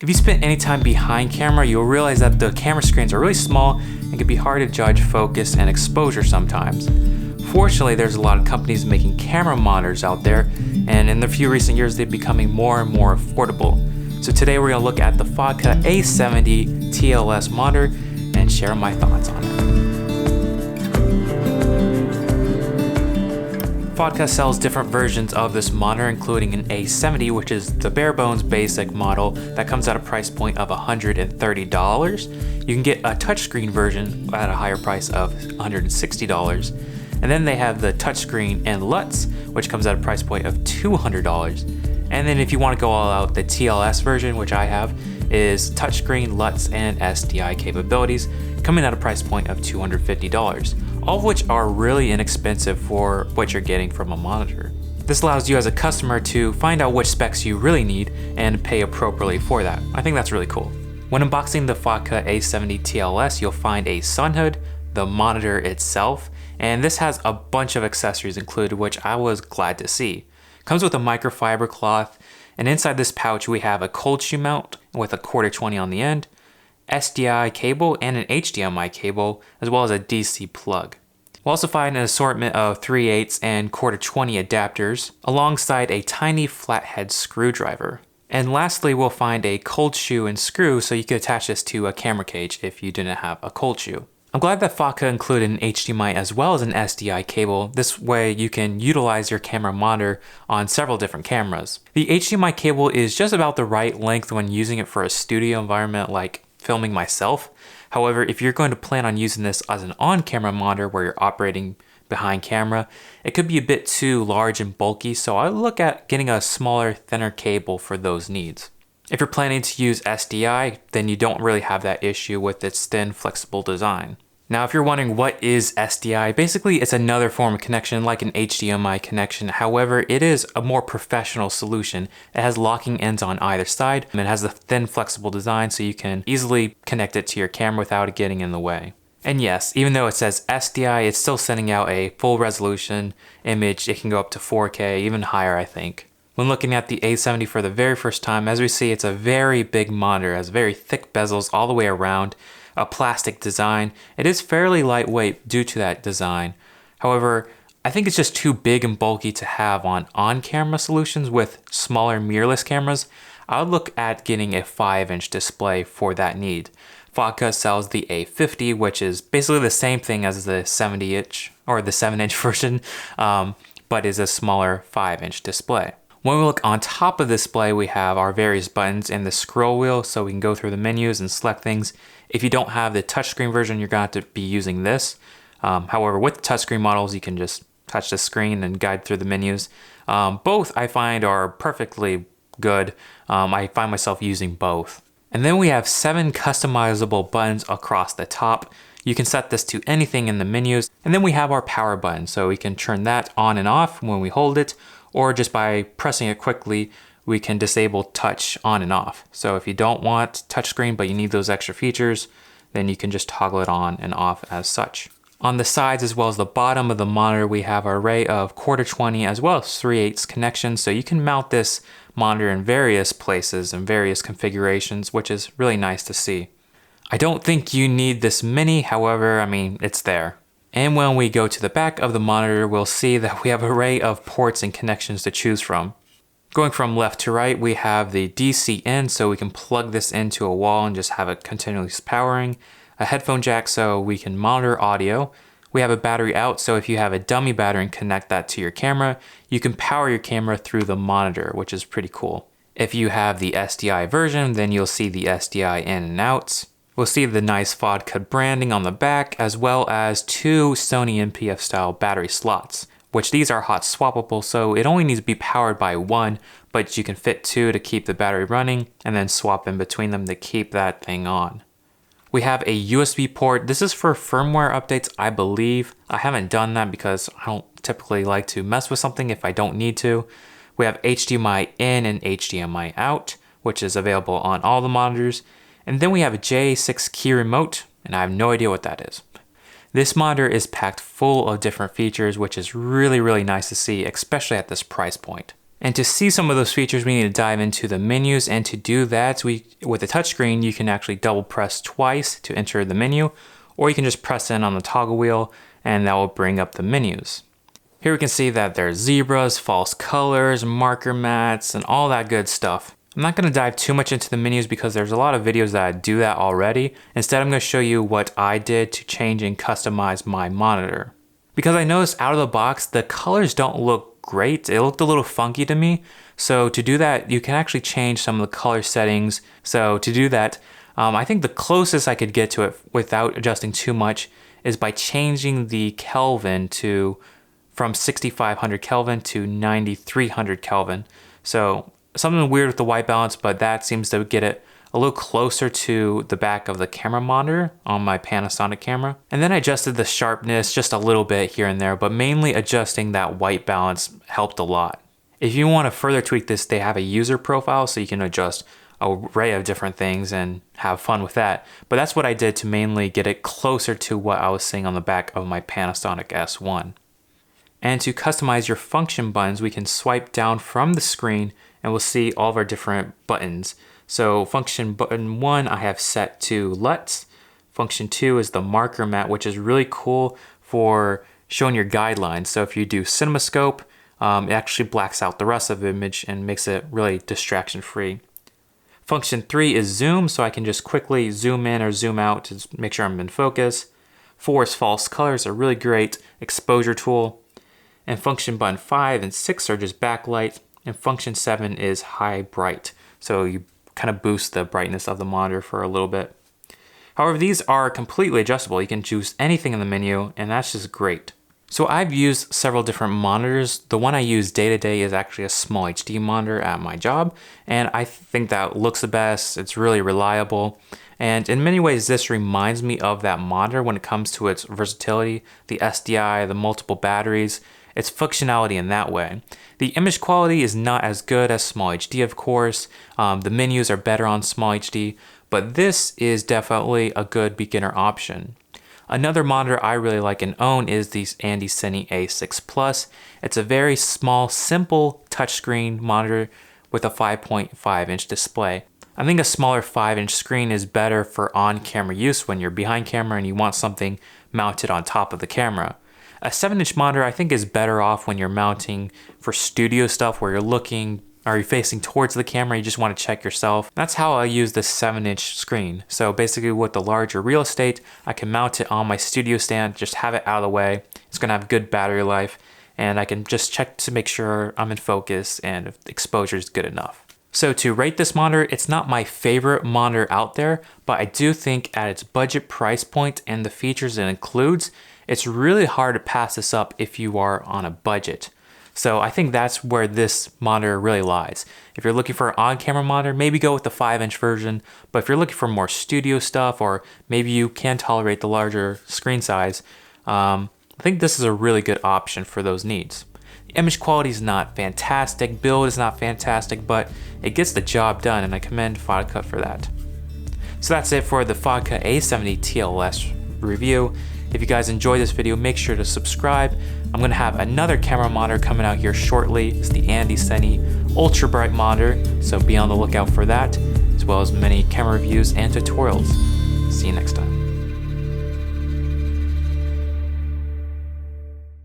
If you spend any time behind camera, you'll realize that the camera screens are really small and can be hard to judge focus and exposure sometimes. Fortunately, there's a lot of companies making camera monitors out there, and in the few recent years, they're becoming more and more affordable. So today we're gonna look at the Fotga A70 TLS monitor and share my thoughts on it. Fotga sells different versions of this monitor, including an A70, which is the bare bones basic model that comes at a price point of $130. You can get a touchscreen version at a higher price of $160. And then they have the touchscreen and LUTs, which comes at a price point of $200. And then if you want to go all out, the TLS version, which I have, is touchscreen, LUTs, and SDI capabilities, coming at a price point of $250. All of which are really inexpensive for what you're getting from a monitor. This allows you as a customer to find out which specs you really need and pay appropriately for that. I think that's really cool. When unboxing the Fotga A70 TLS, you'll find a sun hood, the monitor itself, and this has a bunch of accessories included, which I was glad to see. Comes with a microfiber cloth, and inside this pouch we have a cold shoe mount with a 1/4-20 on the end, SDI cable and an HDMI cable, as well as a DC plug. We'll also find an assortment of 3/8 and 1/4-20 adapters, alongside a tiny flathead screwdriver. And lastly, we'll find a cold shoe and screw so you could attach this to a camera cage if you didn't have a cold shoe. I'm glad that Fotga included an HDMI as well as an SDI cable. This way you can utilize your camera monitor on several different cameras. The HDMI cable is just about the right length when using it for a studio environment like filming myself. However, if you're going to plan on using this as an on-camera monitor where you're operating behind camera, it could be a bit too large and bulky, so I look at getting a smaller, thinner cable for those needs. If you're planning to use SDI, then you don't really have that issue with its thin, flexible design. Now, if you're wondering what is SDI, basically it's another form of connection like an HDMI connection. However, it is a more professional solution. It has locking ends on either side, and it has a thin, flexible design so you can easily connect it to your camera without it getting in the way. And yes, even though it says SDI, it's still sending out a full resolution image. It can go up to 4K, even higher, I think. When looking at the A70 for the very first time, as we see, it's a very big monitor. It has very thick bezels all the way around, a plastic design. It is fairly lightweight due to that design. However, I think it's just too big and bulky to have on-camera solutions with smaller mirrorless cameras. I would look at getting a 5-inch display for that need. Fotga sells the A50, which is basically the same thing as the 70-inch or the 7-inch version, but is a smaller 5-inch display. When we look on top of the display, we have our various buttons and the scroll wheel so we can go through the menus and select things. If you don't have the touchscreen version, you're going to have to be using this. However, with the touchscreen models, you can just touch the screen and guide through the menus. Both I find are perfectly good. I find myself using both. And then we have 7 customizable buttons across the top. You can set this to anything in the menus. And then we have our power button, so we can turn that on and off when we hold it, or just by pressing it quickly, we can disable touch on and off. So if you don't want touchscreen, but you need those extra features, then you can just toggle it on and off as such. On the sides as well as the bottom of the monitor, we have an array of 1/4-20 as well as 3/8 connections. So you can mount this monitor in various places and various configurations, which is really nice to see. I don't think you need this many, however, I mean, it's there. And when we go to the back of the monitor, we'll see that we have an array of ports and connections to choose from. Going from left to right, we have the DC in, so we can plug this into a wall and just have it continuously powering. A headphone jack so we can monitor audio. We have a battery out, so if you have a dummy battery and connect that to your camera, you can power your camera through the monitor, which is pretty cool. If you have the SDI version, then you'll see the SDI in and outs. We'll see the nice Fotga branding on the back, as well as 2 Sony NPF style battery slots, which these are hot swappable, so it only needs to be powered by 1, but you can fit 2 to keep the battery running, and then swap in between them to keep that thing on. We have a USB port. This is for firmware updates, I believe. I haven't done that because I don't typically like to mess with something if I don't need to. We have HDMI in and HDMI out, which is available on all the monitors. And then we have a J6 key remote, and I have no idea what that is. This monitor is packed full of different features, which is really nice to see, especially at this price point. And to see some of those features, we need to dive into the menus. And to do that, with the touchscreen, you can actually double press twice to enter the menu, or you can just press in on the toggle wheel and that will bring up the menus. Here we can see that there's zebras, false colors, marker mats, and all that good stuff. I'm not going to dive too much into the menus because there's a lot of videos that do that already. Instead, I'm going to show you what I did to change and customize my monitor. Because I noticed out of the box, the colors don't look great. It looked a little funky to me. So to do that, you can actually change some of the color settings. So to do that, I think the closest I could get to it without adjusting too much is by changing the Kelvin from 6500 Kelvin to 9300 Kelvin. So something weird with the white balance, but that seems to get it a little closer to the back of the camera monitor on my Panasonic camera. And then I adjusted the sharpness just a little bit here and there, but mainly adjusting that white balance helped a lot. If you want to further tweak this, they have a user profile so you can adjust an array of different things and have fun with that. But that's what I did to mainly get it closer to what I was seeing on the back of my Panasonic S1. And to customize your function buttons, we can swipe down from the screen and we'll see all of our different buttons. So function button 1 I have set to LUTs. Function 2 is the marker mat, which is really cool for showing your guidelines. So if you do CinemaScope, it actually blacks out the rest of the image and makes it really distraction free. Function 3 is zoom, so I can just quickly zoom in or zoom out to make sure I'm in focus. 4 is false colors, a really great exposure tool. And function button 5 and 6 are just backlight. And function 7 is high bright. So you kind of boost the brightness of the monitor for a little bit. However, these are completely adjustable. You can choose anything in the menu, and that's just great. So I've used several different monitors. The one I use day to day is actually a small HD monitor at my job, and I think that looks the best. It's really reliable. And in many ways, this reminds me of that monitor when it comes to its versatility, the SDI, the multiple batteries, its functionality in that way. The image quality is not as good as Small HD, of course. The menus are better on Small HD, but this is definitely a good beginner option. Another monitor I really like and own is the Andy Cine A6 Plus. It's a very small, simple touchscreen monitor with a 5.5 inch display. I think a smaller 5-inch screen is better for on-camera use when you're behind camera and you want something mounted on top of the camera. A 7-inch monitor I think is better off when you're mounting for studio stuff where you're facing towards the camera, you just want to check yourself. That's how I use the 7-inch screen. So basically with the larger real estate, I can mount it on my studio stand, just have it out of the way. It's gonna have good battery life, and I can just check to make sure I'm in focus and if the exposure is good enough. So to rate this monitor, it's not my favorite monitor out there, but I do think at its budget price point and the features it includes, it's really hard to pass this up if you are on a budget. So I think that's where this monitor really lies. If you're looking for an on-camera monitor, maybe go with the 5-inch version. But if you're looking for more studio stuff, or maybe you can tolerate the larger screen size, I think this is a really good option for those needs. The image quality is not fantastic, build is not fantastic, but it gets the job done, and I commend Fotga for that. So that's it for the Fotga A70 TLS review. If you guys enjoyed this video, make sure to subscribe. I'm gonna have another camera monitor coming out here shortly. It's the Andy Cine Ultra Bright monitor, so be on the lookout for that, as well as many camera reviews and tutorials. See you next time.